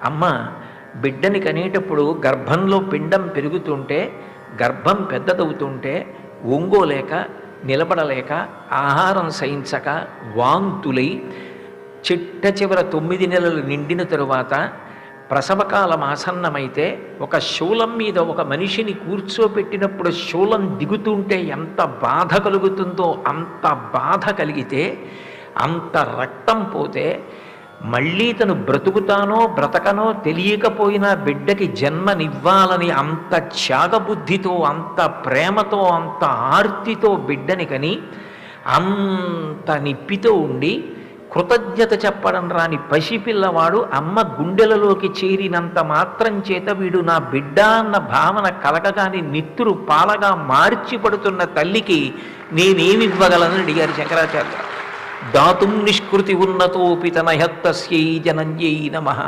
అమ్మ బిడ్డని కనేటప్పుడు గర్భంలో పిండం పెరుగుతుంటే, గర్భం పెద్దదవుతుంటే ఒంగోలేక నిలబడలేక ఆహారం సహించక వాంతులై చిట్ట చివర 9 నెలలు నిండిన తరువాత ప్రసవకాలం ఆసన్నమైతే ఒక శూలం మీద ఒక మనిషిని కూర్చోబెట్టినప్పుడు శూలం దిగుతుంటే ఎంత బాధ కలుగుతుందో అంత బాధ కలిగితే, అంత రక్తం పోతే మళ్ళీ తను బ్రతుకుతానో బ్రతకనో తెలియకపోయినా బిడ్డకి జన్మనివ్వాలని అంత త్యాగబుద్ధితో, అంత ప్రేమతో, అంత ఆర్తితో బిడ్డని కని అంత నిప్పితో ఉండి కృతజ్ఞత చెప్పడం రాని పసిపిల్లవాడు అమ్మ గుండెలలోకి చేరినంత మాత్రం చేత వీడు నా బిడ్డ అన్న భావన కలగగాని నిత్తురు పాలగా మార్చి పడుతున్న తల్లికి నేనేమివ్వగలను అడిగారు శంకరాచార్య. దాతుం నిష్కృతి ఉన్నతోపి తనహత్తస్యై జనంజై నమః.